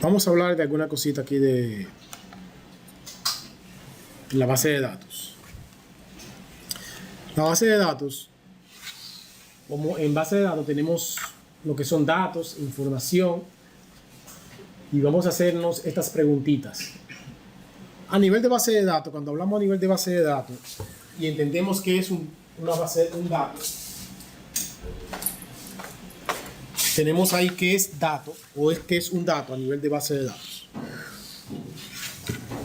Vamos a hablar de alguna cosita aquí de la base de datos. La base de datos, como en base de datos tenemos lo que son datos, información, y vamos a hacernos estas preguntitas. A nivel de base de datos, cuando hablamos a nivel de base de datos y entendemos que es un dato, tenemos ahí qué es dato o es que es un dato a nivel de base de datos.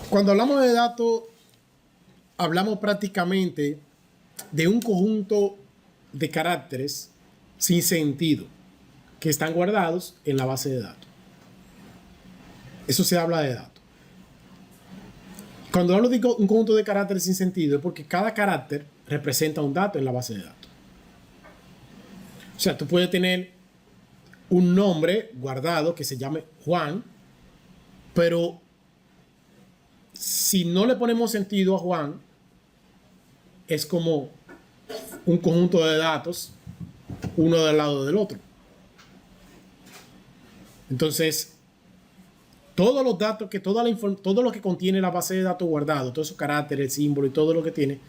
Cuando hablamos de datos, hablamos prácticamente de un conjunto de caracteres sin sentido que están guardados en la base de datos. Eso se habla de datos. Cuando hablo de un conjunto de caracteres sin sentido es porque cada carácter representa un dato en la base de datos. O sea, tú puedes tener un nombre guardado que se llame Juan, pero si no le ponemos sentido a Juan, es como un conjunto de datos, uno del lado del otro. Entonces, todos los datos, todo lo que contiene la base de datos guardado, todos esos caracteres, símbolos y todo lo que tiene,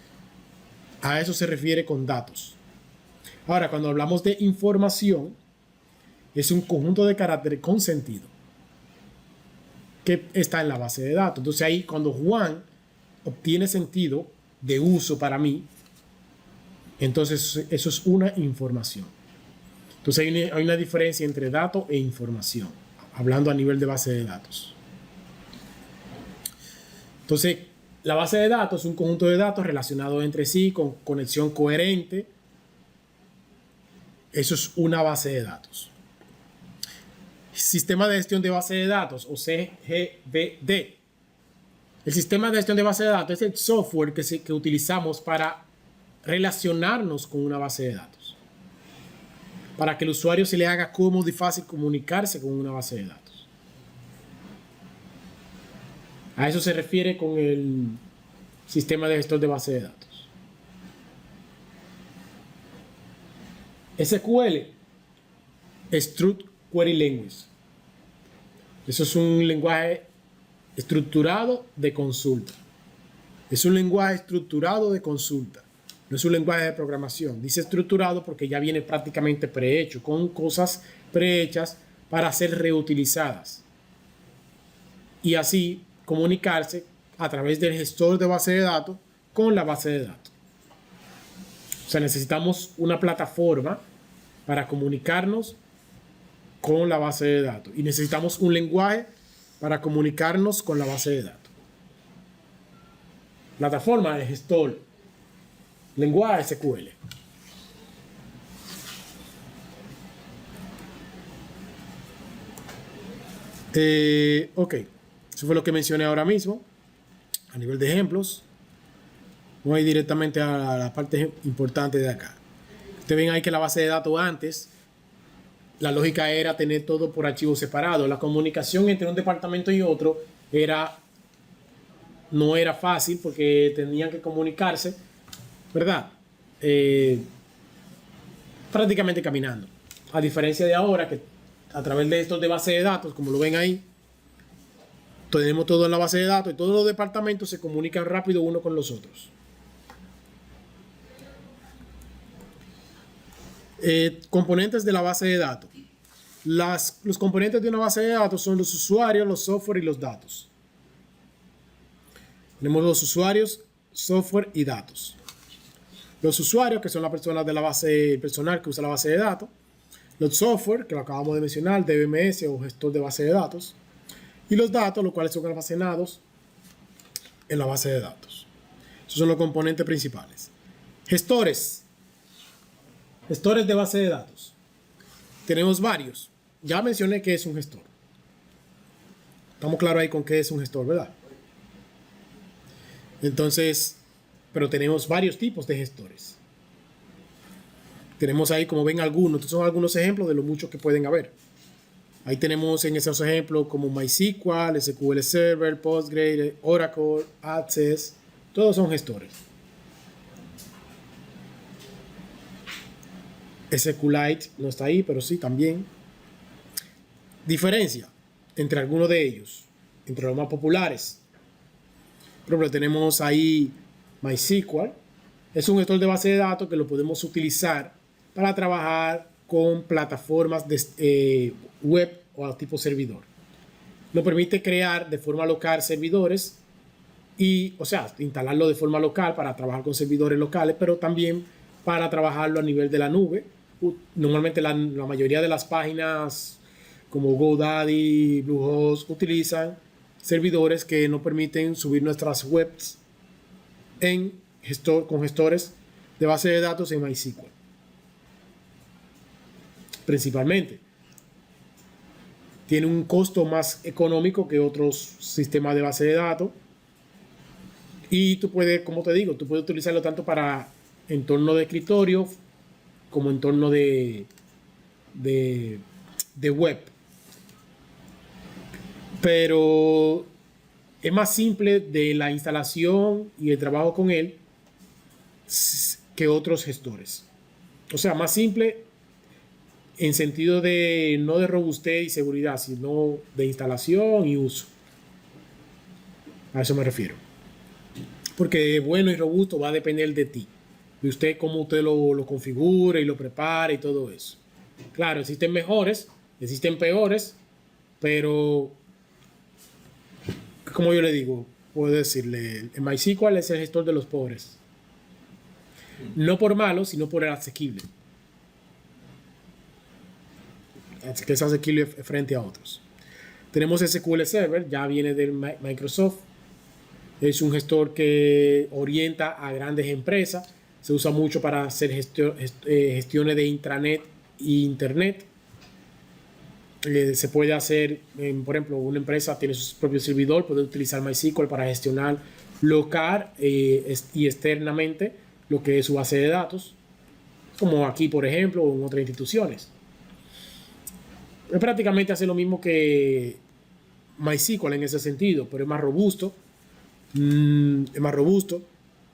a eso se refiere con datos. Ahora, cuando hablamos de información, es un conjunto de caracteres con sentido que está en la base de datos. Entonces ahí cuando Juan obtiene sentido de uso para mí, entonces eso es una información. Entonces hay una diferencia entre dato e información, hablando a nivel de base de datos. Entonces la base de datos es un conjunto de datos relacionados entre sí con conexión coherente. Eso es una base de datos. Sistema de gestión de base de datos o CGBD. El sistema de gestión de base de datos es el software que utilizamos para relacionarnos con una base de datos, para que el usuario se le haga cómodo y fácil comunicarse con una base de datos. A eso se refiere con el sistema de gestión de base de datos. SQL, Structured Query Language. Eso es un lenguaje estructurado de consulta. Es un lenguaje estructurado de consulta. No es un lenguaje de programación. Dice estructurado porque ya viene prácticamente prehecho, con cosas prehechas para ser reutilizadas. Y así comunicarse a través del gestor de base de datos con la base de datos. O sea, necesitamos una plataforma para comunicarnos con la base de datos y necesitamos un lenguaje para comunicarnos con la base de datos. Plataforma de gestor, lenguaje SQL. Ok, eso fue lo que mencioné ahora mismo a nivel de ejemplos. Voy a ir directamente a la parte importante de acá. Ustedes ven ahí que la base de datos antes, la lógica era tener todo por archivos separados. La comunicación entre un departamento y otro no era fácil porque tenían que comunicarse, ¿verdad? Prácticamente caminando. A diferencia de ahora que a través de estos de base de datos, como lo ven ahí, tenemos todo en la base de datos y todos los departamentos se comunican rápido uno con los otros. Componentes de la base de datos. Los componentes de una base de datos son los usuarios, los software y los datos. Tenemos los usuarios, software y datos. Los usuarios, que son las personas de la base, el personal que usa la base de datos. Los software, que lo acabamos de mencionar, DBMS o gestor de base de datos. Y los datos, los cuales son almacenados en la base de datos. Esos son los componentes principales. Gestores. Gestores de base de datos. Tenemos varios. Ya mencioné qué es un gestor. Estamos claros ahí con qué es un gestor, ¿verdad? Entonces, pero tenemos varios tipos de gestores. Tenemos ahí, como ven, algunos. Estos son algunos ejemplos de lo muchos que pueden haber. Ahí tenemos en esos ejemplos como MySQL, SQL Server, Postgres, Oracle, Access. Todos son gestores. SQLite no está ahí, pero sí también. Diferencia. entre algunos de ellos, entre los más populares. Por ejemplo, tenemos ahí MySQL. Es un gestor de base de datos que lo podemos utilizar para trabajar con plataformas de web o tipo servidor. Nos permite crear de forma local servidores y, o sea, instalarlo de forma local para trabajar con servidores locales, pero también para trabajarlo a nivel de la nube. Normalmente la mayoría de las páginas como GoDaddy, Bluehost utilizan servidores que nos permiten subir nuestras webs con gestores de base de datos en MySQL. Principalmente. Tiene un costo más económico que otros sistemas de base de datos. Y tú puedes, como te digo, tú puedes utilizarlo tanto para entorno de escritorio como entorno de web. Pero es más simple de la instalación y el trabajo con él que otros gestores. O sea, más simple en sentido de no de robustez y seguridad, sino de instalación y uso. A eso me refiero. Porque bueno y robusto va a depender de ti, de usted cómo usted lo configure y lo prepare y todo eso. Claro, existen mejores, existen peores, pero como yo le digo, puedo decirle, el MySQL es el gestor de los pobres. No por malo, sino por el asequible. Que es asequible frente a otros. Tenemos SQL Server, ya viene del Microsoft. Es un gestor que orienta a grandes empresas. Se usa mucho para hacer gestiones de intranet e internet. Se puede hacer, por ejemplo, una empresa tiene su propio servidor, puede utilizar MySQL para gestionar local y externamente lo que es su base de datos, como aquí, por ejemplo, o en otras instituciones. Prácticamente hace lo mismo que MySQL en ese sentido, pero es más robusto.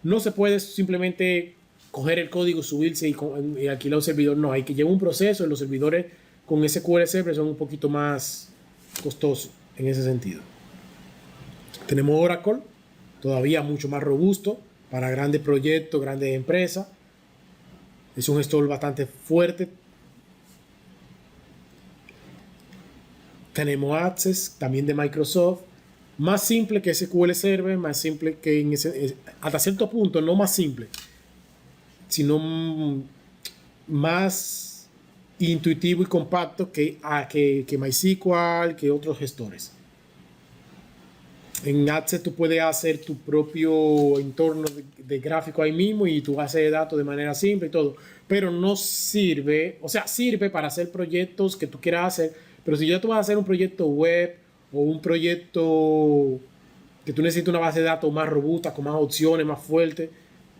No se puede simplemente coger el código, subirse y alquilar un servidor. No, hay que llevar un proceso. Y los servidores con SQL Server son un poquito más costosos en ese sentido. Tenemos Oracle, todavía mucho más robusto para grandes proyectos, grandes empresas. Es un gestor bastante fuerte. Tenemos Access, también de Microsoft. Más simple que SQL Server, más simple que hasta cierto punto, no más simple, sino más intuitivo y compacto que MySQL, que otros gestores. En Access tú puedes hacer tu propio entorno de gráfico ahí mismo y tu base de datos de manera simple y todo, pero no sirve, o sea, sirve para hacer proyectos que tú quieras hacer, pero si ya tú vas a hacer un proyecto web o un proyecto que tú necesitas una base de datos más robusta, con más opciones, más fuerte,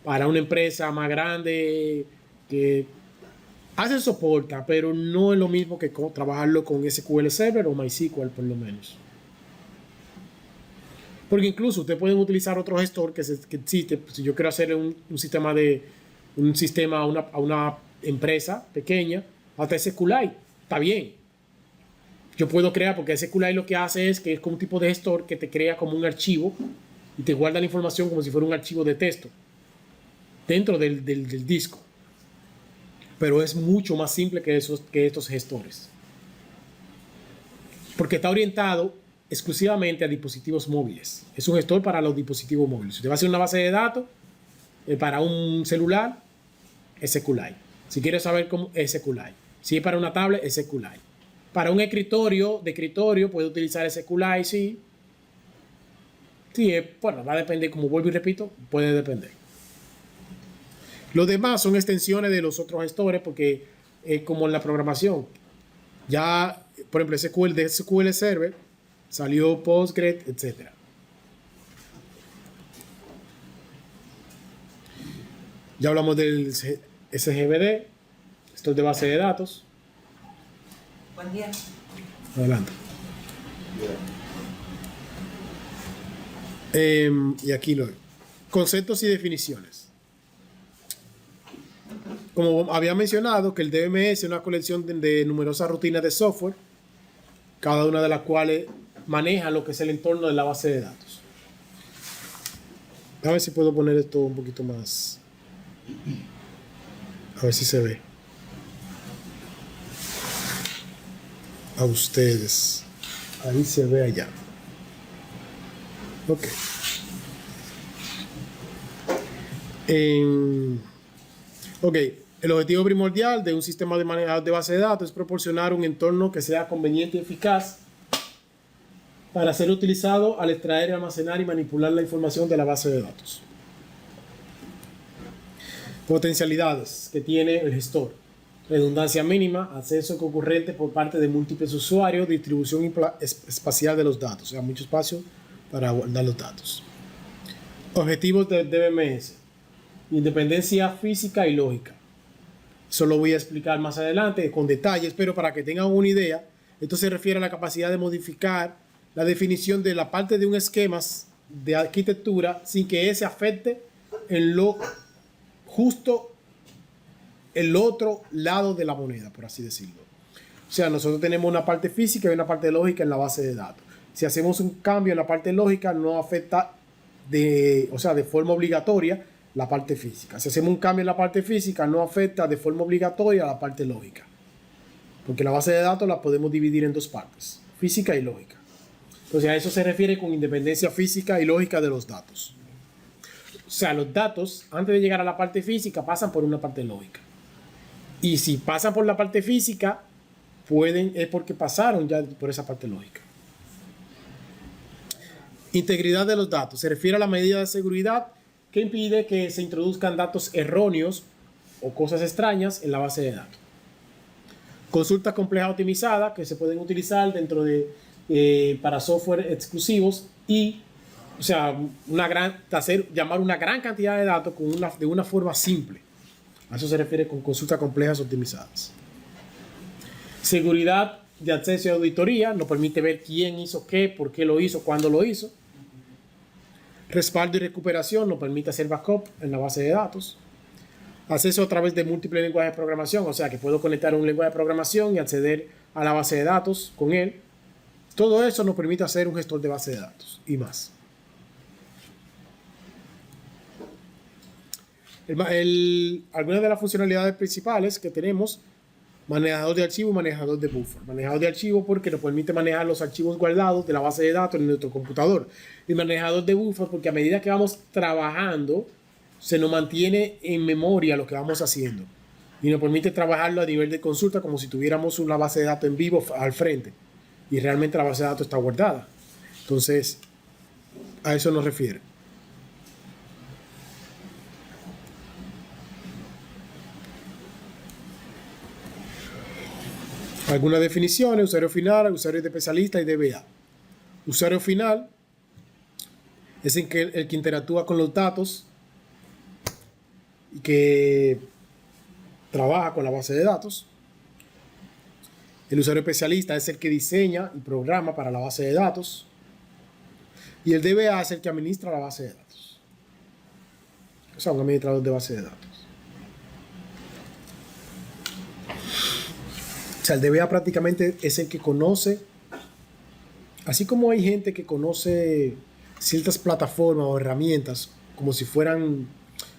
para una empresa más grande que hace soporta, pero no es lo mismo que trabajarlo con SQL Server o MySQL por lo menos. Porque incluso ustedes pueden utilizar otro gestor que existe. Si yo quiero hacer un sistema a una empresa pequeña, hasta SQLite, está bien. Yo puedo crear, porque SQLite lo que hace es que es como un tipo de gestor que te crea como un archivo y te guarda la información como si fuera un archivo de texto dentro del disco. Pero es mucho más simple que estos gestores. Porque está orientado exclusivamente a dispositivos móviles. Es un gestor para los dispositivos móviles. Si usted va a hacer una base de datos para un celular, SQLite. Si quiere saber cómo, SQLite. Si es para una tablet, SQLite. Para un escritorio, puede utilizar SQLite, sí. Sí, bueno, va a depender, como vuelvo y repito, puede depender. Los demás son extensiones de los otros gestores porque es como en la programación. Ya, por ejemplo, de SQL Server salió Postgres, etc. Ya hablamos del SGBD, gestor de base de datos. Buen día. Adelante. Y aquí lo conceptos y definiciones. Como había mencionado, que el DMS es una colección de numerosas rutinas de software cada una de las cuales maneja lo que es el entorno de la base de datos. A ver si puedo poner esto un poquito más. A ver si se ve. A ustedes. Ahí se ve allá. Ok. Ok. El objetivo primordial de un sistema de manejo de base de datos es proporcionar un entorno que sea conveniente y eficaz para ser utilizado al extraer, almacenar y manipular la información de la base de datos. Potencialidades que tiene el gestor: redundancia mínima, acceso concurrente por parte de múltiples usuarios, distribución espacial de los datos, o sea, mucho espacio para guardar los datos. Objetivos del DBMS: independencia física y lógica. Eso lo voy a explicar más adelante con detalles, pero para que tengan una idea, esto se refiere a la capacidad de modificar la definición de la parte de un esquema de arquitectura sin que ese afecte en lo justo el otro lado de la moneda, por así decirlo. O sea, nosotros tenemos una parte física y una parte lógica en la base de datos. Si hacemos un cambio en la parte lógica, no afecta de forma obligatoria la parte física. Si hacemos un cambio en la parte física, no afecta de forma obligatoria la parte lógica. Porque la base de datos la podemos dividir en dos partes, física y lógica. Entonces a eso se refiere con independencia física y lógica de los datos. O sea, los datos, antes de llegar a la parte física, pasan por una parte lógica. Y si pasan por la parte física, es porque pasaron ya por esa parte lógica. Integridad de los datos. Se refiere a la medida de seguridad que impide que se introduzcan datos erróneos o cosas extrañas en la base de datos. Consultas complejas optimizadas que se pueden utilizar dentro de para software exclusivos y, o sea, llamar una gran cantidad de datos de una forma simple. A eso se refiere con consultas complejas optimizadas. Seguridad de acceso y auditoría. Nos permite ver quién hizo qué, por qué lo hizo, cuándo lo hizo. Respaldo y recuperación. Nos permite hacer backup en la base de datos. Acceso a través de múltiples lenguajes de programación. O sea que puedo conectar un lenguaje de programación y acceder a la base de datos con él. Todo eso nos permite hacer un gestor de base de datos y más. Algunas de las funcionalidades principales que tenemos: manejador de archivos, manejador de buffer. Manejador de archivos porque nos permite manejar los archivos guardados de la base de datos en nuestro computador. Y manejador de buffer porque a medida que vamos trabajando se nos mantiene en memoria lo que vamos haciendo y nos permite trabajarlo a nivel de consulta como si tuviéramos una base de datos en vivo al frente y realmente la base de datos está guardada. Entonces, a eso nos refiere. Algunas definiciones: usuario final, usuario de especialista y DBA. Usuario final es el que interactúa con los datos y que trabaja con la base de datos. El usuario especialista es el que diseña y programa para la base de datos. Y el DBA es el que administra la base de datos. O sea, un administrador de base de datos. O sea, el DBA prácticamente es el que conoce, así como hay gente que conoce ciertas plataformas o herramientas, como si fueran,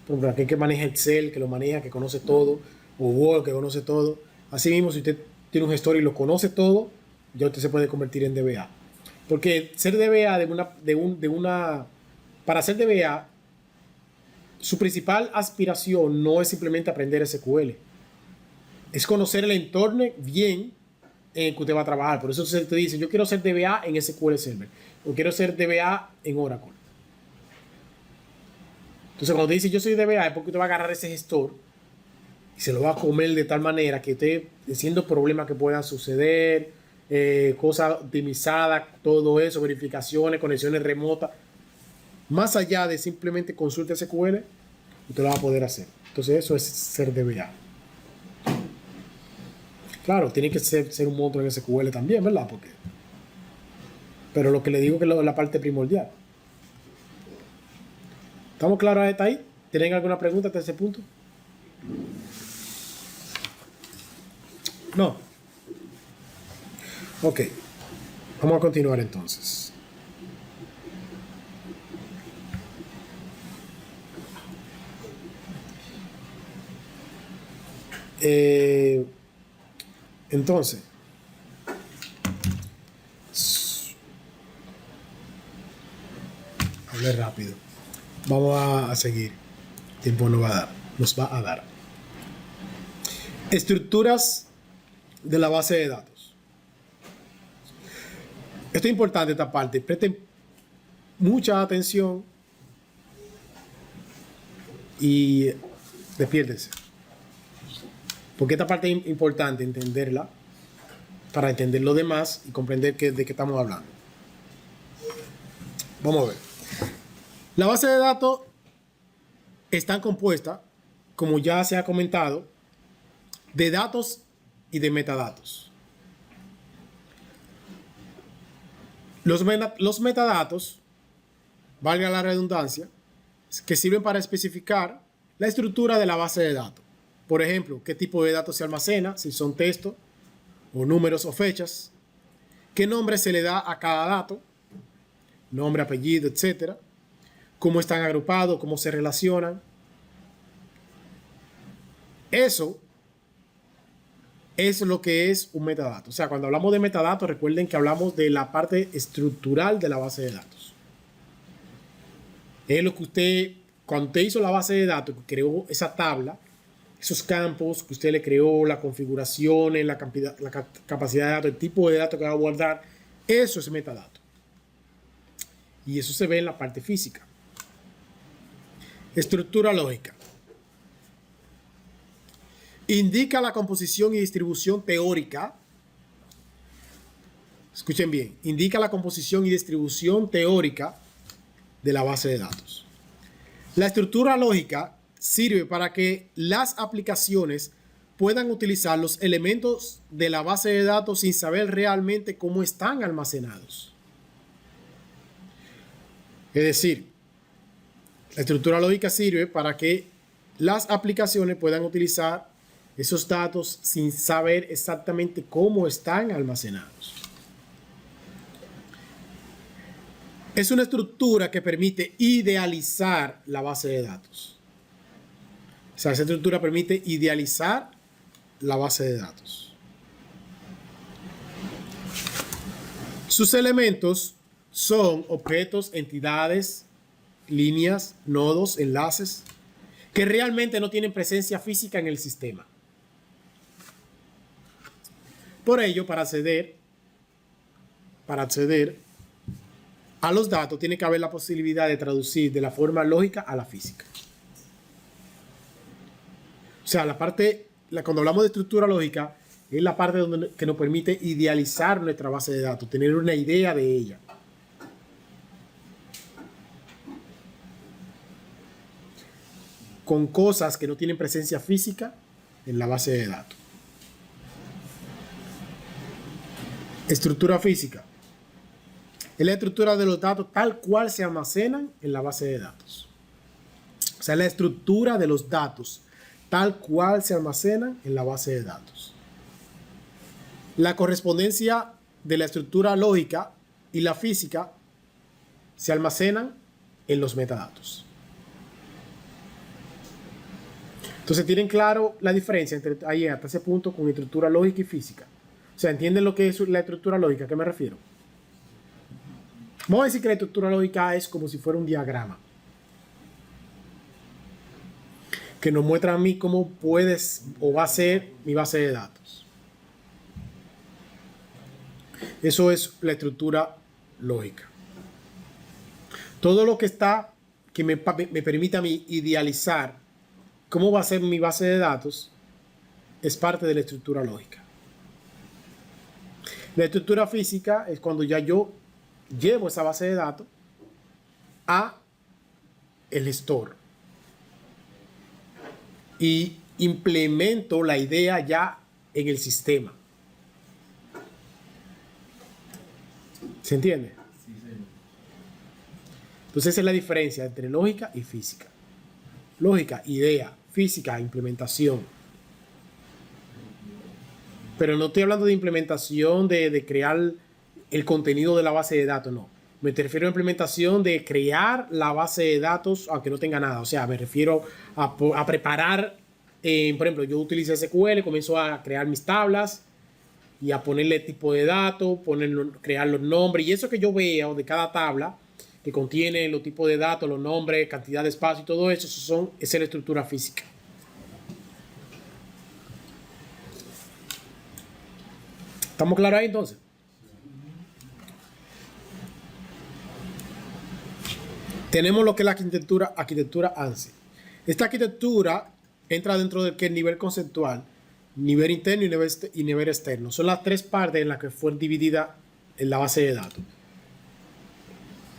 por ejemplo, aquel que maneja Excel, que lo maneja, que conoce todo, o Word, que conoce todo. Así mismo, si usted tiene un gestor y lo conoce todo, ya usted se puede convertir en DBA. Porque ser DBA para ser DBA, su principal aspiración no es simplemente aprender SQL. Es conocer el entorno bien en el que usted va a trabajar. Por eso usted te dice: yo quiero ser DBA en SQL Server, o quiero ser DBA en Oracle. Entonces, cuando te dice yo soy DBA, es porque usted va a agarrar ese gestor y se lo va a comer de tal manera que usted, siendo problemas que puedan suceder, cosas optimizadas, todo eso, verificaciones, conexiones remotas, más allá de simplemente consulta SQL, usted lo va a poder hacer. Entonces, eso es ser DBA. Claro, tiene que ser un monstruo en SQL también, ¿verdad? Pero lo que le digo que es la parte primordial. ¿Estamos claros hasta ahí? ¿Tienen alguna pregunta hasta ese punto? No. Ok. Vamos a continuar entonces. Entonces, hablé rápido. Vamos a seguir. Tiempo nos va a dar. Estructuras de la base de datos. Esto es importante, esta parte. Presten mucha atención y despiértense. Porque esta parte es importante entenderla para entender lo demás y comprender de qué estamos hablando. Vamos a ver. La base de datos está compuesta, como ya se ha comentado, de datos y de metadatos. Los metadatos, valga la redundancia, que sirven para especificar la estructura de la base de datos. Por ejemplo, qué tipo de datos se almacena, si son texto o números o fechas, qué nombre se le da a cada dato, nombre, apellido, etcétera, cómo están agrupados, cómo se relacionan. Eso es lo que es un metadato. O sea, cuando hablamos de metadatos, recuerden que hablamos de la parte estructural de la base de datos. Es lo que usted, cuando usted hizo la base de datos, que creó esa tabla, esos campos que usted le creó, la configuración, la capacidad de datos, el tipo de datos que va a guardar, eso es metadato. Y eso se ve en la parte física. Estructura lógica. Indica la composición y distribución teórica. Escuchen bien. Indica la composición y distribución teórica de la base de datos. La estructura lógica sirve para que las aplicaciones puedan utilizar los elementos de la base de datos sin saber realmente cómo están almacenados. Es decir, la estructura lógica sirve para que las aplicaciones puedan utilizar esos datos sin saber exactamente cómo están almacenados. Es una estructura que permite idealizar la base de datos. O sea, esa estructura permite idealizar la base de datos. Sus elementos son objetos, entidades, líneas, nodos, enlaces, que realmente no tienen presencia física en el sistema. Por ello, para acceder a los datos, tiene que haber la posibilidad de traducir de la forma lógica a la física. O sea, cuando hablamos de estructura lógica, es la parte que nos permite idealizar nuestra base de datos, tener una idea de ella. Con cosas que no tienen presencia física en la base de datos. Estructura física. Es la estructura de los datos tal cual se almacenan en la base de datos. O sea, la estructura de los datos tal cual se almacenan en la base de datos. La correspondencia de la estructura lógica y la física se almacenan en los metadatos. Entonces, ¿tienen claro la diferencia entre ahí hasta ese punto con estructura lógica y física? O sea, ¿entienden lo que es la estructura lógica? ¿A qué me refiero? Vamos a decir que la estructura lógica es como si fuera un diagrama que nos muestra a mí cómo puedes o va a ser mi base de datos. Eso es la estructura lógica. Todo lo que está, que me permite a mí idealizar cómo va a ser mi base de datos, es parte de la estructura lógica. La estructura física es cuando ya yo llevo esa base de datos a el gestor y implemento la idea ya en el sistema. ¿Se entiende? Sí, señor. Entonces esa es la diferencia entre lógica y física. Lógica, idea; física, implementación. Pero no estoy hablando de implementación de crear el contenido de la base de datos, no. Me refiero a implementación de crear la base de datos aunque no tenga nada. O sea, me refiero a preparar, por ejemplo, yo utilizo SQL, comienzo a crear mis tablas y a ponerle tipo de datos, crear los nombres. Y eso que yo vea de cada tabla, que contiene los tipos de datos, los nombres, cantidad de espacio y todo eso, esa es la estructura física. ¿Estamos claros ahí entonces? Tenemos lo que es la arquitectura ANSI. Esta arquitectura entra dentro del que es nivel conceptual, nivel interno y nivel externo. Son las tres partes en las que fue dividida en la base de datos.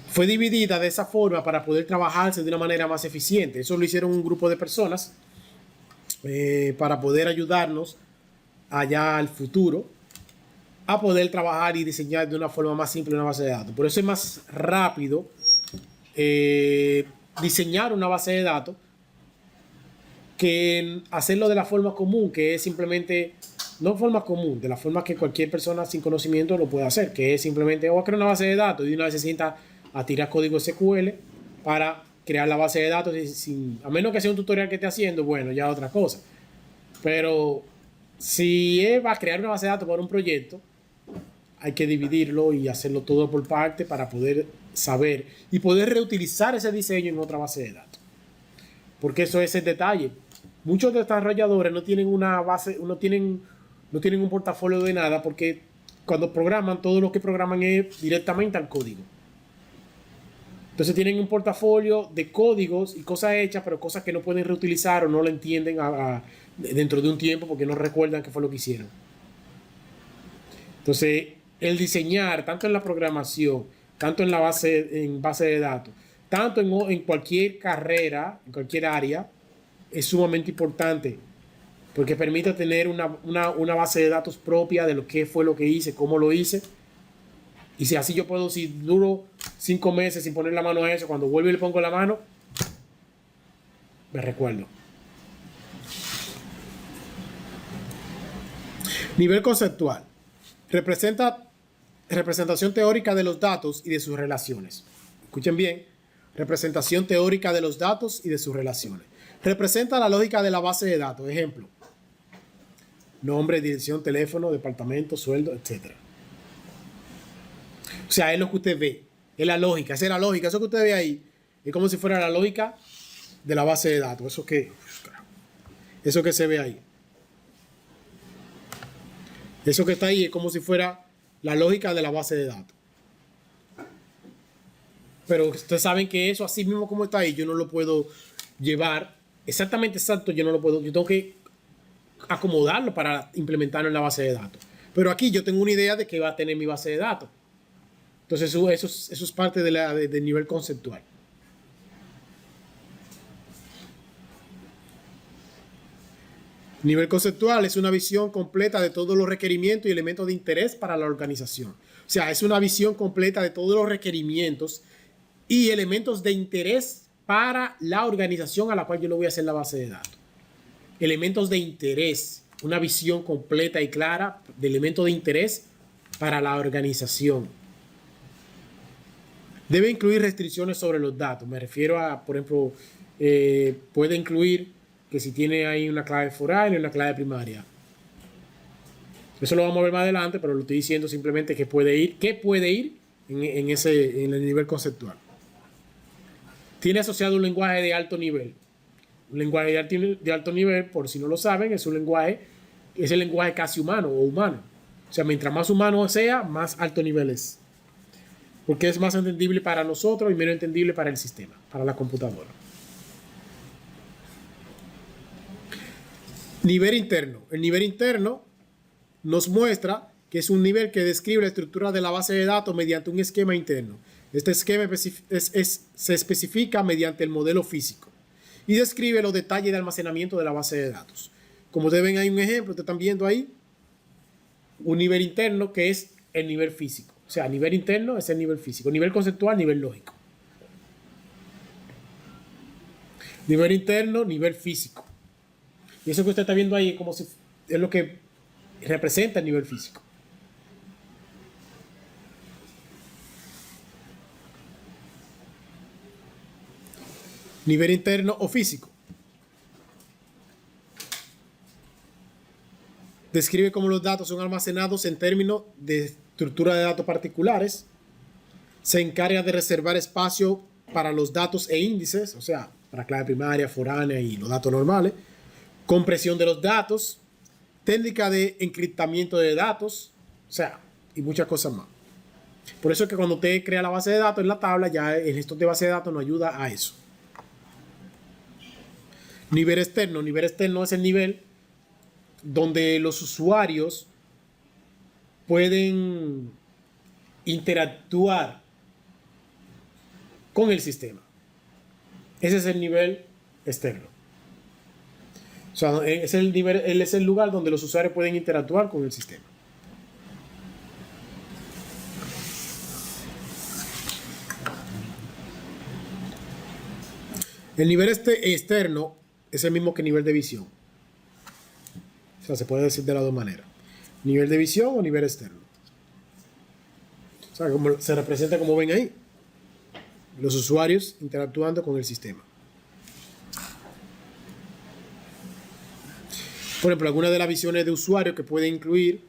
Fue dividida de esa forma para poder trabajarse de una manera más eficiente. Eso lo hicieron un grupo de personas para poder ayudarnos allá al futuro a poder trabajar y diseñar de una forma más simple una base de datos. Por eso es más rápido diseñar una base de datos que hacerlo de la forma común, que es simplemente, no forma común, de la forma que cualquier persona sin conocimiento lo puede hacer, que es simplemente voy a crear una base de datos y una vez se sienta a tirar código SQL para crear la base de datos, a menos que sea un tutorial que esté haciendo, bueno, ya otra cosa. Pero si va a crear una base de datos para un proyecto, hay que dividirlo y hacerlo todo por parte para poder saber y poder reutilizar ese diseño en otra base de datos. Porque eso es el detalle. Muchos desarrolladores no tienen una base, no tienen un portafolio de nada, porque cuando programan, todo lo que programan es directamente al código. Entonces tienen un portafolio de códigos y cosas hechas, pero cosas que no pueden reutilizar o no lo entienden dentro de un tiempo porque no recuerdan qué fue lo que hicieron. Entonces, el diseñar, tanto en la programación, tanto en base de datos, tanto en cualquier carrera, en cualquier área, es sumamente importante porque permite tener una base de datos propia de lo que fue lo que hice, cómo lo hice. Y si así yo puedo, si duro 5 meses sin poner la mano a eso, cuando vuelvo y le pongo la mano, me recuerdo. Nivel conceptual. Representación teórica de los datos y de sus relaciones. Escuchen bien. Representación teórica de los datos y de sus relaciones. Representa la lógica de la base de datos. Ejemplo. Nombre, dirección, teléfono, departamento, sueldo, etc. O sea, es lo que usted ve. Es la lógica. Esa es la lógica. Eso que usted ve ahí es como si fuera la lógica de la base de datos. Eso que se ve ahí. Eso que está ahí es como si fuera la lógica de la base de datos. Pero ustedes saben que eso así mismo como está ahí, yo no lo puedo llevar exactamente exacto, yo no lo puedo, yo tengo que acomodarlo para implementarlo en la base de datos. Pero aquí yo tengo una idea de que va a tener mi base de datos. Entonces eso es parte del nivel conceptual. Nivel conceptual es una visión completa de todos los requerimientos y elementos de interés para la organización. O sea, es una visión completa de todos los requerimientos y elementos de interés para la organización a la cual yo le voy a hacer la base de datos. Elementos de interés, una visión completa y clara de elementos de interés para la organización. Debe incluir restricciones sobre los datos. Me refiero a, por ejemplo, puede incluir que si tiene ahí una clave foral y una clave primaria. Eso lo vamos a ver más adelante, pero lo estoy diciendo simplemente que puede ir en el nivel conceptual. Tiene asociado un lenguaje de alto nivel. Un lenguaje de alto nivel, por si no lo saben, es el lenguaje casi humano o humano. O sea, mientras más humano sea, más alto nivel es. Porque es más entendible para nosotros y menos entendible para el sistema, para la computadora. Nivel interno. El nivel interno nos muestra que es un nivel que describe la estructura de la base de datos mediante un esquema interno. Este esquema se especifica mediante el modelo físico y describe los detalles de almacenamiento de la base de datos. Como ustedes ven, hay un ejemplo, ustedes están viendo ahí un nivel interno que es el nivel físico. O sea, nivel interno es el nivel físico, nivel conceptual, nivel lógico. Nivel interno, nivel físico. Y eso que usted está viendo ahí es lo que representa el nivel físico. Nivel interno o físico. Describe cómo los datos son almacenados en términos de estructura de datos particulares. Se encarga de reservar espacio para los datos e índices, o sea, para clave primaria, foránea y los datos normales. Compresión de los datos. Técnica de encriptamiento de datos, o sea, y muchas cosas más. Por eso es que cuando usted crea la base de datos en la tabla, ya el gestor de base de datos nos ayuda a eso. Nivel externo. Nivel externo es el nivel donde los usuarios pueden interactuar con el sistema. Ese es el nivel externo. O sea, es el nivel, él es el lugar donde los usuarios pueden interactuar con el sistema. El nivel externo es el mismo que nivel de visión. O sea, se puede decir de las dos maneras. Nivel de visión o nivel externo. O sea, como se representa como ven ahí. Los usuarios interactuando con el sistema. Por ejemplo, algunas de las visiones de usuario que pueden incluir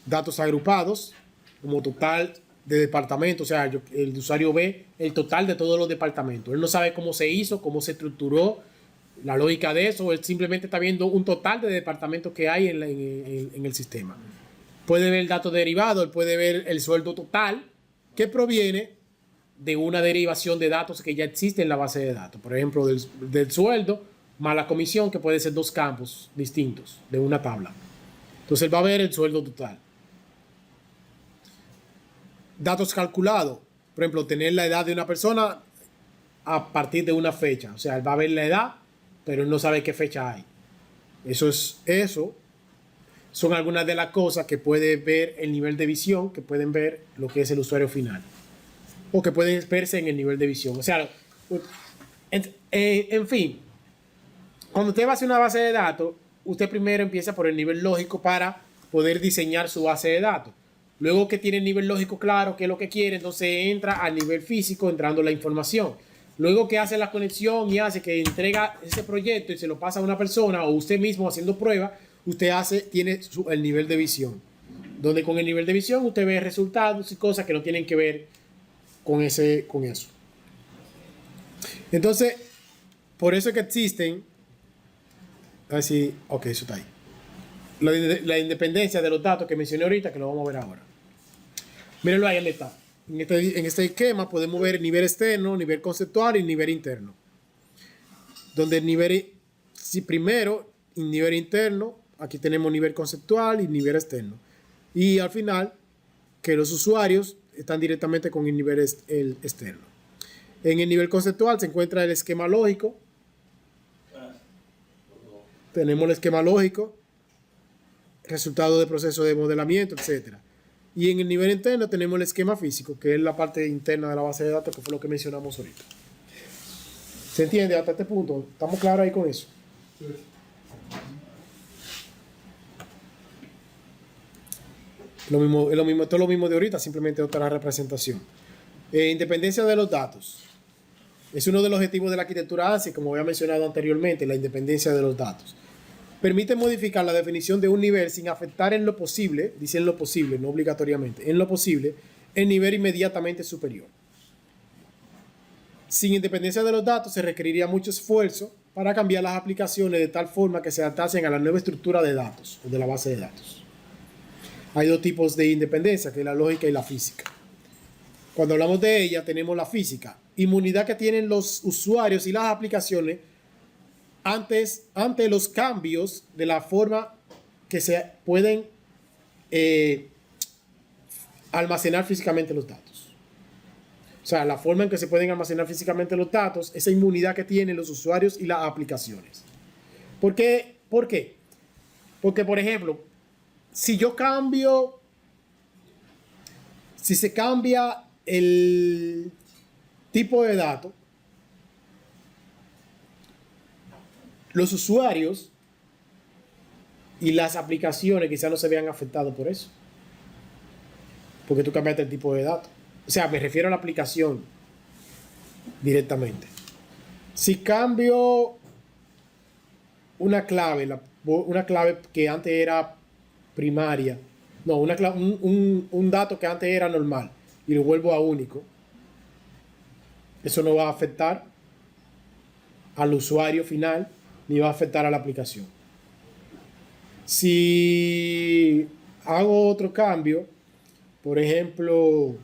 datos agrupados, como total de departamento. O sea, el usuario ve el total de todos los departamentos. Él no sabe cómo se hizo, cómo se estructuró, la lógica de eso. Él simplemente está viendo un total de departamentos que hay en el sistema. Puede ver el dato derivado, él puede ver el sueldo total que proviene de una derivación de datos que ya existe en la base de datos. Por ejemplo, del sueldo más la comisión, que puede ser dos campos distintos de una tabla. Entonces él va a ver el sueldo total. Datos calculados. Por ejemplo, tener la edad de una persona a partir de una fecha. O sea, él va a ver la edad, pero él no sabe qué fecha hay. Eso son algunas de las cosas que puede ver el nivel de visión, que pueden ver lo que es el usuario final. O que pueden verse en el nivel de visión. O sea, en fin, cuando usted va a hacer una base de datos, usted primero empieza por el nivel lógico para poder diseñar su base de datos. Luego que tiene el nivel lógico claro, qué es lo que quiere, entonces entra al nivel físico entrando la información. Luego que hace la conexión y hace que entrega ese proyecto y se lo pasa a una persona o usted mismo haciendo pruebas, usted tiene el nivel de visión. Donde con el nivel de visión usted ve resultados y cosas que no tienen que ver con eso. Entonces, por eso es que existen, así, ok, eso está ahí. La independencia de los datos que mencioné ahorita, que lo vamos a ver ahora. Mírenlo ahí, ¿dónde está? En este esquema podemos ver nivel externo, nivel conceptual y nivel interno. Donde el nivel, si primero, nivel interno, aquí tenemos nivel conceptual y nivel externo. Y al final, que los usuarios están directamente con el nivel externo. En el nivel conceptual se encuentra el esquema lógico. Tenemos el esquema lógico, resultado de proceso de modelamiento, etc. Y en el nivel interno tenemos el esquema físico, que es la parte interna de la base de datos, que fue lo que mencionamos ahorita. ¿Se entiende hasta este punto? ¿Estamos claros ahí con eso? Sí. Esto es lo mismo de ahorita, simplemente otra representación. Independencia de los datos. Es uno de los objetivos de la arquitectura ANSI, como había mencionado anteriormente, la independencia de los datos. Permite modificar la definición de un nivel sin afectar en lo posible, dice en lo posible, no obligatoriamente, en lo posible, el nivel inmediatamente superior. Sin independencia de los datos se requeriría mucho esfuerzo para cambiar las aplicaciones de tal forma que se adaptasen a la nueva estructura de datos o de la base de datos. Hay dos tipos de independencia, que es la lógica y la física. Cuando hablamos de ella tenemos la física, inmunidad que tienen los usuarios y las aplicaciones ante los cambios de la forma que se pueden almacenar físicamente los datos. O sea, la forma en que se pueden almacenar físicamente los datos, esa inmunidad que tienen los usuarios y las aplicaciones. ¿Por qué? Porque, por ejemplo, si se cambia el tipo de dato, los usuarios y las aplicaciones quizás no se vean afectados por eso, porque tú cambiaste el tipo de dato. O sea, me refiero a la aplicación directamente. Si cambio una clave, una clave que antes era primaria, no, un dato que antes era normal y lo vuelvo a único, eso no va a afectar al usuario final ni va a afectar a la aplicación. Si hago otro cambio, por ejemplo,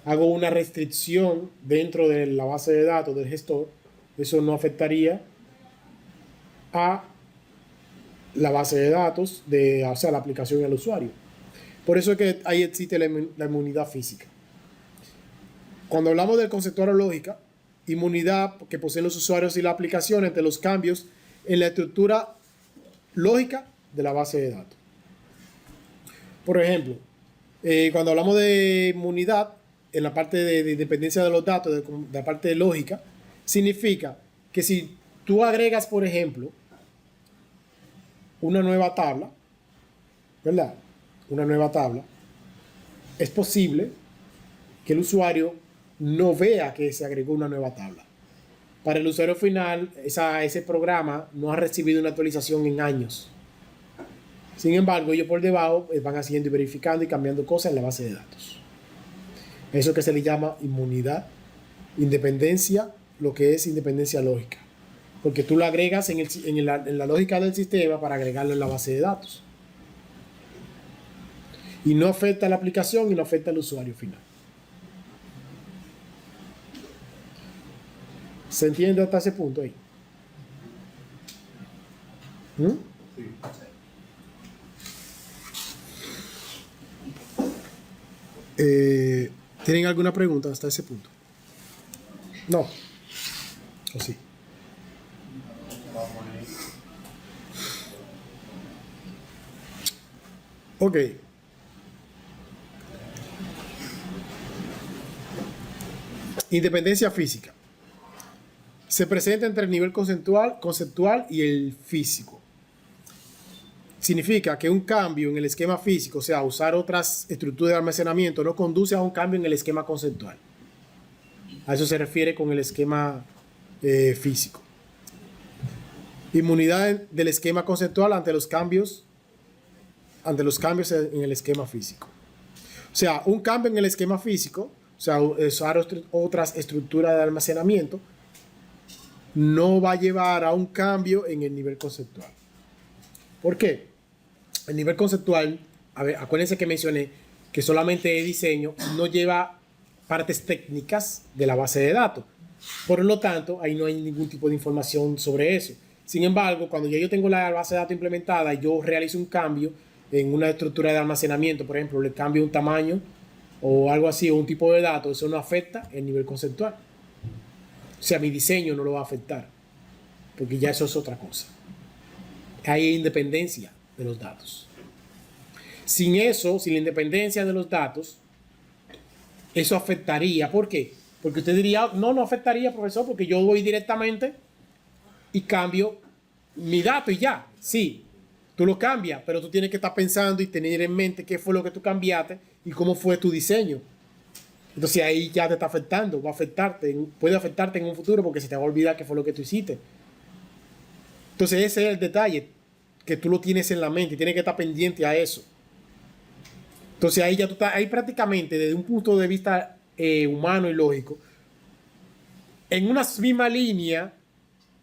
hago una restricción dentro de la base de datos del gestor, eso no afectaría a la base de datos, o sea, la aplicación y al usuario. Por eso es que ahí existe la inmunidad física. Cuando hablamos del conceptual o lógica, inmunidad que poseen los usuarios y la aplicación ante los cambios en la estructura lógica de la base de datos. Por ejemplo, cuando hablamos de inmunidad, en la parte de dependencia de los datos, de la parte de lógica, significa que si tú agregas, por ejemplo, una nueva tabla, ¿verdad? Una nueva tabla, es posible que el usuario no vea que se agregó una nueva tabla. Para el usuario final, ese programa no ha recibido una actualización en años. Sin embargo, ellos por debajo van haciendo y verificando y cambiando cosas en la base de datos. Eso que se le llama inmunidad, independencia, lo que es independencia lógica. Porque tú lo agregas en la lógica del sistema para agregarlo en la base de datos. Y no afecta a la aplicación y no afecta al usuario final. ¿Se entiende hasta ese punto ahí? ¿Mm? ¿Tienen alguna pregunta hasta ese punto? No. ¿O sí? Ok. Independencia física. Se presenta entre el nivel conceptual y el físico. Significa que un cambio en el esquema físico, o sea, usar otras estructuras de almacenamiento, no conduce a un cambio en el esquema conceptual. A eso se refiere con el esquema físico. Inmunidad del esquema conceptual ante los cambios en el esquema físico. O sea, un cambio en el esquema físico, o sea, usar otras estructuras de almacenamiento, no va a llevar a un cambio en el nivel conceptual. ¿Por qué? El nivel conceptual, a ver, acuérdense que mencioné que solamente el diseño no lleva partes técnicas de la base de datos. Por lo tanto, ahí no hay ningún tipo de información sobre eso. Sin embargo, cuando ya yo tengo la base de datos implementada y yo realizo un cambio en una estructura de almacenamiento, por ejemplo, le cambio un tamaño o algo así, o un tipo de datos, eso no afecta el nivel conceptual. O sea, mi diseño no lo va a afectar, porque ya eso es otra cosa. Hay independencia de los datos. Sin eso, sin la independencia de los datos, eso afectaría. ¿Por qué? Porque usted diría, no afectaría, profesor, porque yo voy directamente y cambio mi dato y ya. Sí, tú lo cambias, pero tú tienes que estar pensando y tener en mente qué fue lo que tú cambiaste y cómo fue tu diseño. Entonces ahí ya te está afectando, va a afectarte, puede afectarte en un futuro porque se te va a olvidar qué fue lo que tú hiciste. Entonces ese es el detalle, que tú lo tienes en la mente y tienes que estar pendiente a eso. Entonces ahí ya tú estás, ahí prácticamente desde un punto de vista humano y lógico, en una misma línea,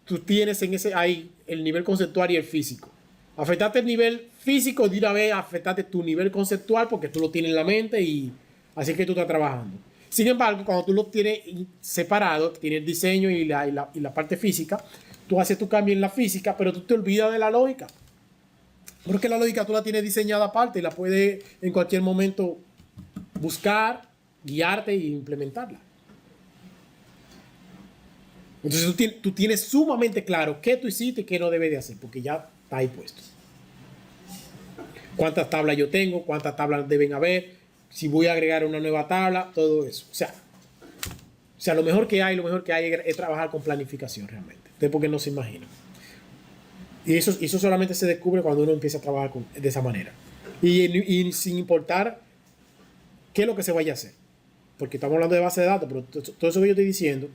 tú tienes ahí el nivel conceptual y el físico. Afectaste el nivel físico, de una vez afectaste tu nivel conceptual porque tú lo tienes en la mente y así que tú estás trabajando. Sin embargo, cuando tú lo tienes separado, tienes el diseño y la parte física, tú haces tu cambio en la física, pero tú te olvidas de la lógica. Porque la lógica tú la tienes diseñada aparte y la puedes en cualquier momento buscar, guiarte e implementarla. Entonces tú tienes sumamente claro qué tú hiciste y qué no debes de hacer, porque ya está ahí puesto. Cuántas tablas yo tengo, cuántas tablas deben haber, si voy a agregar una nueva tabla, todo eso. O sea, lo mejor que hay es trabajar con planificación realmente. Ustedes porque no se imaginan. Y eso solamente se descubre cuando uno empieza a trabajar de esa manera. Y sin importar qué es lo que se vaya a hacer. Porque estamos hablando de base de datos, pero todo eso que yo estoy diciendo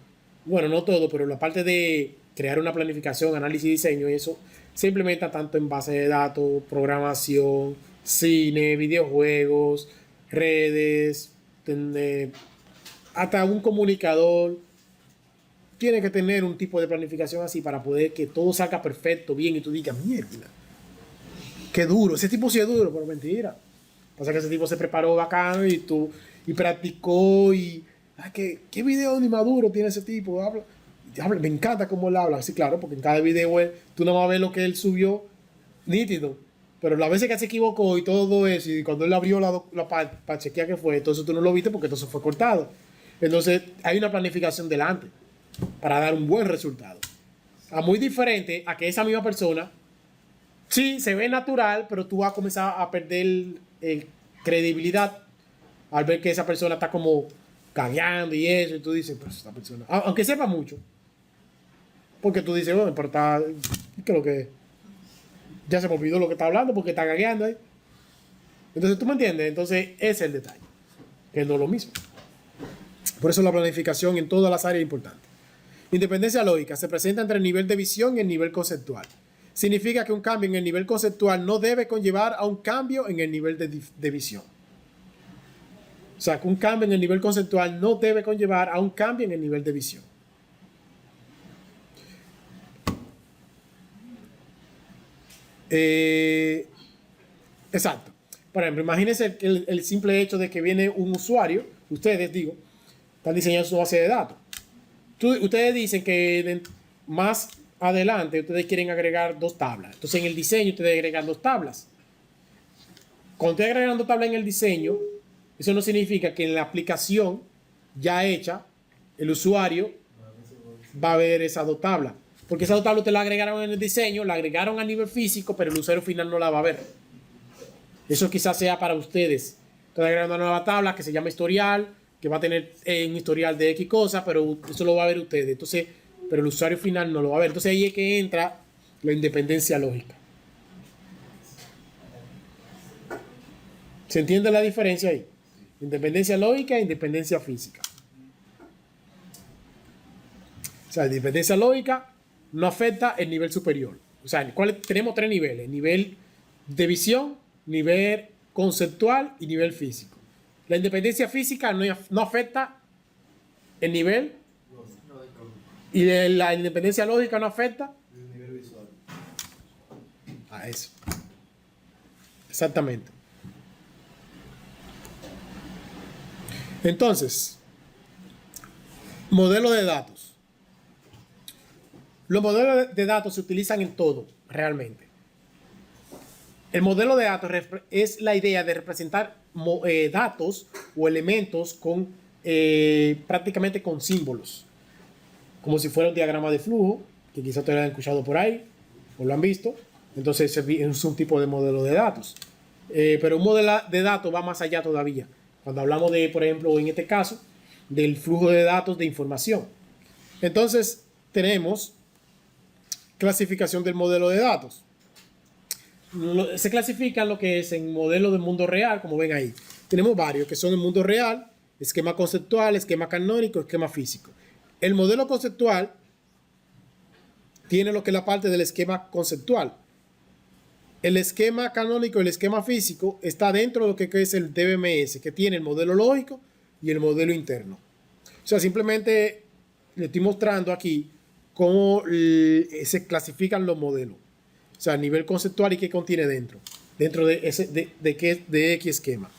bueno, no todo, pero la parte de crear una planificación, análisis y diseño, eso se implementa tanto en base de datos, programación, cine, videojuegos, redes, hasta un comunicador tiene que tener un tipo de planificación así para poder que todo salga perfecto, bien, y tú digas, mierda, qué duro, ese tipo sí es duro, pero mentira. Pasa que ese tipo se preparó bacano y practicó ¿qué video ni maduro tiene ese tipo? Me encanta cómo él habla. Sí, claro, porque en cada video tú no vas a ver lo que él subió nítido. Pero las veces que se equivocó y todo eso, y cuando él abrió para chequear qué fue, entonces tú no lo viste porque entonces fue cortado. Entonces hay una planificación delante para dar un buen resultado. Muy diferente a que esa misma persona, sí, se ve natural, pero tú vas a comenzar a perder credibilidad al ver que esa persona está como cagueando y eso, y tú dices, pues esta persona, aunque sepa mucho, porque tú dices, bueno, pero está, creo que ya se me olvidó lo que está hablando porque está cagueando ahí. Entonces, ¿tú me entiendes? Entonces, ese es el detalle, que no es lo mismo. Por eso la planificación en todas las áreas es importante. Independencia lógica se presenta entre el nivel de visión y el nivel conceptual. Significa que un cambio en el nivel conceptual no debe conllevar a un cambio en el nivel de visión. O sea, que un cambio en el nivel conceptual no debe conllevar a un cambio en el nivel de visión. Exacto. Por ejemplo, imagínense el simple hecho de que viene un usuario, ustedes, digo, están diseñando su base de datos. Ustedes dicen que más adelante ustedes quieren agregar 2 tablas. Entonces, en el diseño ustedes agregan 2 tablas. Cuando ustedes agregan 2 tablas en el diseño, eso no significa que en la aplicación ya hecha, el usuario va a ver esas 2 tablas. Porque esas 2 tablas ustedes la agregaron en el diseño, la agregaron a nivel físico, pero el usuario final no la va a ver. Eso quizás sea para ustedes. Ustedes agregan una nueva tabla que se llama historial, que va a tener un historial de X cosas, pero eso lo va a ver ustedes. Entonces, pero el usuario final no lo va a ver. Entonces ahí es que entra la independencia lógica. ¿Se entiende la diferencia ahí? Independencia lógica e independencia física. O sea, la independencia lógica no afecta el nivel superior. O sea, tenemos 3 niveles. Nivel de visión, nivel conceptual y nivel físico. La independencia física no afecta el nivel y la independencia lógica no afecta el nivel visual. a eso. Exactamente. Entonces, modelo de datos. Los modelos de datos se utilizan en todo, realmente. El modelo de datos es la idea de representar datos o elementos prácticamente con símbolos, como si fuera un diagrama de flujo, que quizás ustedes lo han escuchado por ahí o lo han visto. Entonces es un tipo de modelo de datos. Pero un modelo de datos va más allá todavía. Cuando hablamos de, por ejemplo, en este caso, del flujo de datos de información. Entonces tenemos clasificación del modelo de datos. Se clasifican lo que es en modelo del mundo real, como ven ahí. Tenemos varios que son el mundo real, esquema conceptual, esquema canónico, esquema físico. El modelo conceptual tiene lo que es la parte del esquema conceptual. El esquema canónico y el esquema físico está dentro de lo que es el DBMS, que tiene el modelo lógico y el modelo interno. O sea, simplemente le estoy mostrando aquí cómo se clasifican los modelos. O sea, a nivel conceptual y qué contiene dentro de X esquema.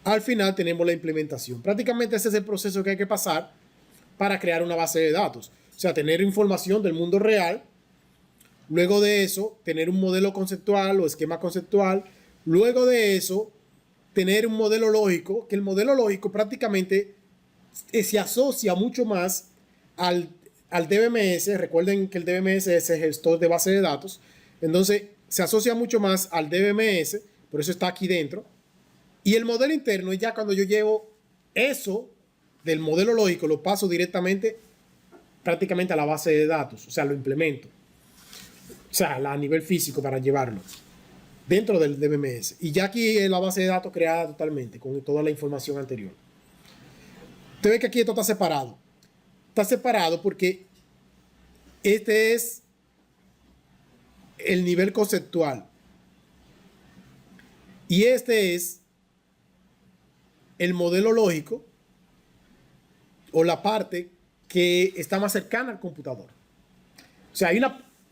Al final tenemos la implementación. Prácticamente ese es el proceso que hay que pasar para crear una base de datos. O sea, tener información del mundo real. Luego de eso, tener un modelo conceptual o esquema conceptual. Luego de eso, tener un modelo lógico, que el modelo lógico prácticamente se asocia mucho más al DBMS. Recuerden que el DBMS es el gestor de base de datos. Entonces, se asocia mucho más al DBMS, por eso está aquí dentro. Y el modelo interno es ya cuando yo llevo eso del modelo lógico, lo paso directamente prácticamente a la base de datos, o sea, lo implemento. O sea, a nivel físico para llevarlo dentro del DBMS. Y ya aquí es la base de datos creada totalmente con toda la información anterior. Usted ve que aquí esto está separado. está separado porque este es el nivel conceptual. Y este es el modelo lógico o la parte que está más cercana al computador. O sea,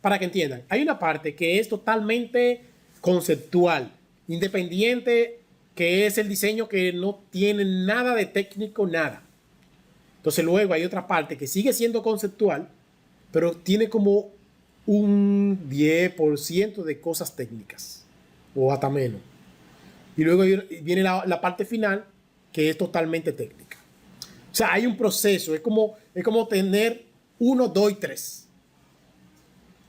para que entiendan, hay una parte que es totalmente conceptual, independiente, que es el diseño que no tiene nada de técnico, nada. Entonces luego hay otra parte que sigue siendo conceptual, pero tiene como un 10% de cosas técnicas, o hasta menos. Y luego viene la parte final, que es totalmente técnica. O sea, hay un proceso, es como tener 1, 2 y 3.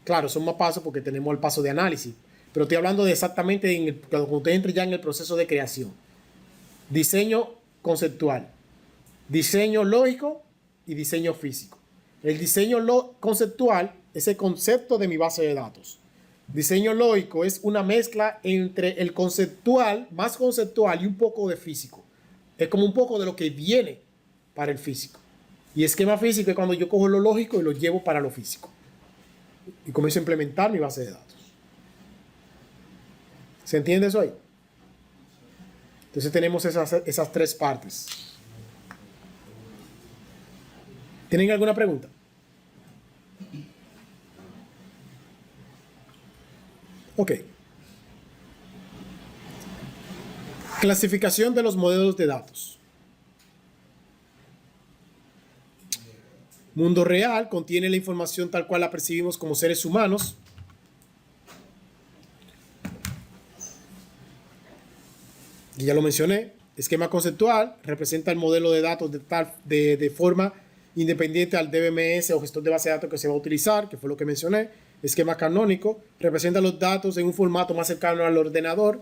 Claro, son más pasos porque tenemos el paso de análisis, pero estoy hablando de exactamente cuando usted entre ya en el proceso de creación. Diseño conceptual, diseño lógico y diseño físico. El diseño conceptual es el concepto de mi base de datos. Diseño lógico es una mezcla entre el conceptual, más conceptual y un poco de físico. Es como un poco de lo que viene para el físico. Y esquema físico es cuando yo cojo lo lógico y lo llevo para lo físico. Y comienzo a implementar mi base de datos. ¿Se entiende eso ahí? Entonces tenemos esas tres partes. ¿Tienen alguna pregunta? Ok. Clasificación de los modelos de datos. Mundo real contiene la información tal cual la percibimos como seres humanos. Y ya lo mencioné. Esquema conceptual representa el modelo de datos de forma independiente al DBMS o gestor de base de datos que se va a utilizar, que fue lo que mencioné. Esquema canónico representa los datos en un formato más cercano al ordenador.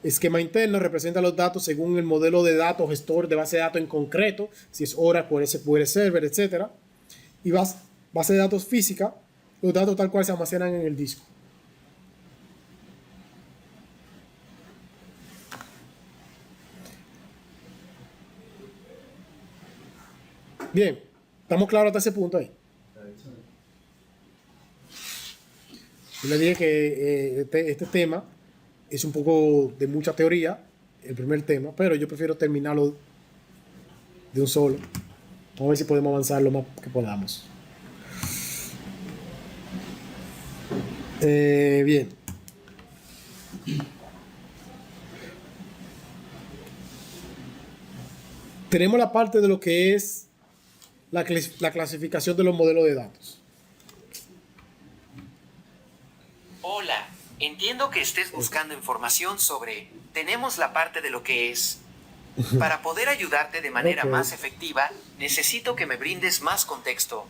Esquema interno representa los datos según el modelo de datos gestor de base de datos en concreto, si es Oracle, SQL Server, etc. Y base de datos física, los datos tal cual se almacenan en el disco. Bien, ¿estamos claros hasta ese punto ahí? Yo le dije que este tema es un poco de mucha teoría, el primer tema, pero yo prefiero terminarlo de un solo. Vamos a ver si podemos avanzar lo más que podamos. Bien. Tenemos la parte de lo que es la clasificación de los modelos de datos. Hola, entiendo que estés buscando información sobre... Tenemos la parte de lo que es... Para poder ayudarte de manera más efectiva, necesito que me brindes más contexto.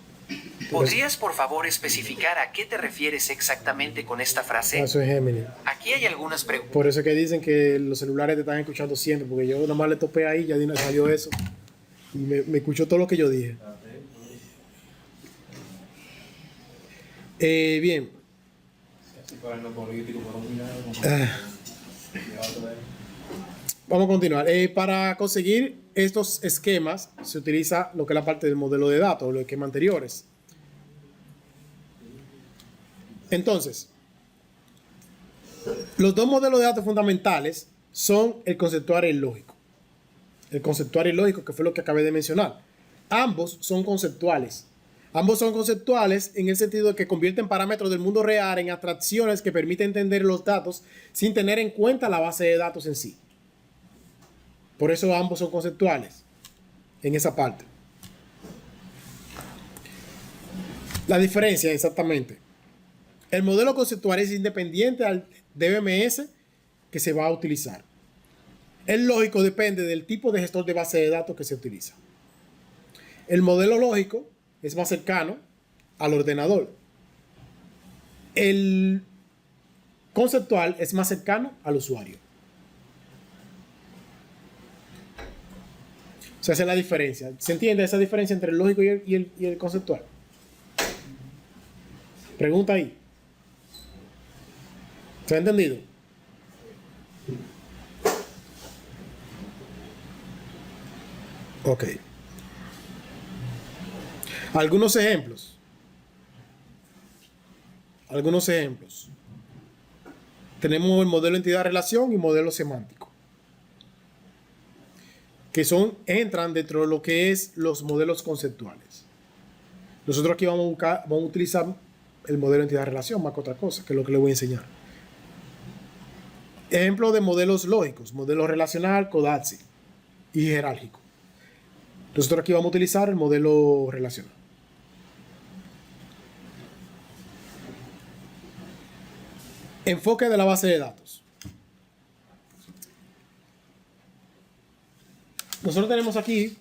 ¿Podrías por favor especificar a qué te refieres exactamente con esta frase? Eso es Gemini. Aquí hay algunas preguntas. Por eso es que dicen que los celulares te están escuchando siempre, porque yo nomás le topé ahí, ya salió eso. Y me escuchó todo lo que yo dije. Bien. Vamos a continuar. Para conseguir estos esquemas se utiliza lo que es la parte del modelo de datos, los esquemas anteriores. Entonces, los dos modelos de datos fundamentales son el conceptual y el lógico. El conceptual y el lógico, que fue lo que acabé de mencionar. Ambos son conceptuales. Ambos son conceptuales en el sentido de que convierten parámetros del mundo real en abstracciones que permiten entender los datos sin tener en cuenta la base de datos en sí. Por eso ambos son conceptuales en esa parte. La diferencia exactamente. El modelo conceptual es independiente al DBMS que se va a utilizar. El lógico depende del tipo de gestor de base de datos que se utiliza. El modelo lógico es más cercano al ordenador. El conceptual es más cercano al usuario. O sea, esa es la diferencia. ¿Se entiende esa diferencia entre el lógico y el conceptual? Pregunta ahí. ¿Se ha entendido? Ok. Algunos ejemplos. Tenemos el modelo entidad-relación y modelo semántico, que entran dentro de lo que es los modelos conceptuales. Nosotros aquí vamos a utilizar el modelo entidad-relación más que otra cosa, que es lo que les voy a enseñar. Ejemplo de modelos lógicos: modelo relacional, Kodazzi y jerárquico. Nosotros aquí vamos a utilizar el modelo relacional. Enfoque de la base de datos. Nosotros tenemos aquí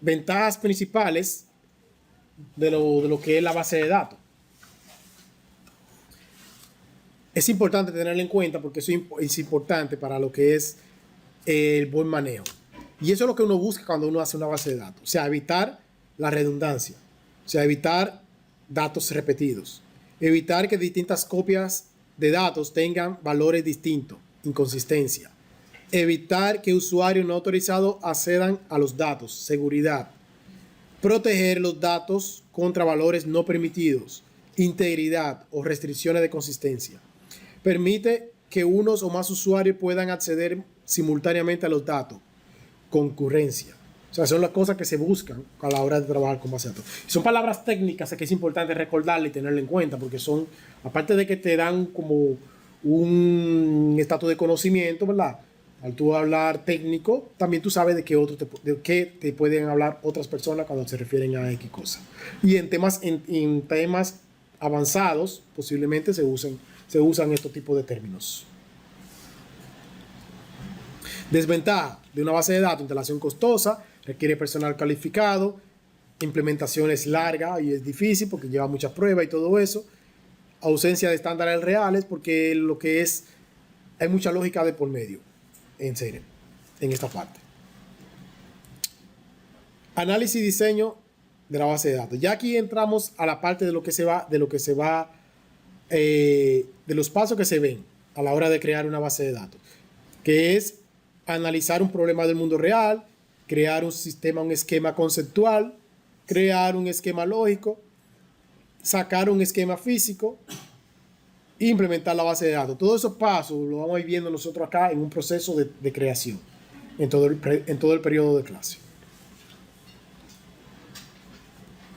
ventajas principales de lo que es la base de datos. Es importante tenerlo en cuenta porque eso es importante para lo que es el buen manejo. Y eso es lo que uno busca cuando uno hace una base de datos. O sea, evitar la redundancia. O sea, evitar datos repetidos. Evitar que distintas copias de datos tengan valores distintos, inconsistencia. Evitar que usuarios no autorizados accedan a los datos, seguridad. Proteger los datos contra valores no permitidos, integridad o restricciones de consistencia. Permite que unos o más usuarios puedan acceder simultáneamente a los datos. Concurrencia. O sea, son las cosas que se buscan a la hora de trabajar con base de datos. Son palabras técnicas que es importante recordarle y tenerlo en cuenta porque son, aparte de que te dan como un estatus de conocimiento, ¿verdad? Al tú hablar técnico, también tú sabes de qué te pueden hablar otras personas cuando se refieren a X cosa. Y en temas avanzados, posiblemente se usan estos tipos de términos. Desventaja de una base de datos: instalación costosa, requiere personal calificado, implementación es larga y es difícil porque lleva muchas pruebas y todo eso, ausencia de estándares reales porque hay mucha lógica de por medio en esta parte. Análisis y diseño de la base de datos. Ya aquí entramos a la parte de los pasos que se ven a la hora de crear una base de datos, que es analizar un problema del mundo real, crear un esquema conceptual, crear un esquema lógico, sacar un esquema físico e implementar la base de datos. Todos esos pasos los vamos a ir viendo nosotros acá en un proceso de creación en todo el periodo de clase.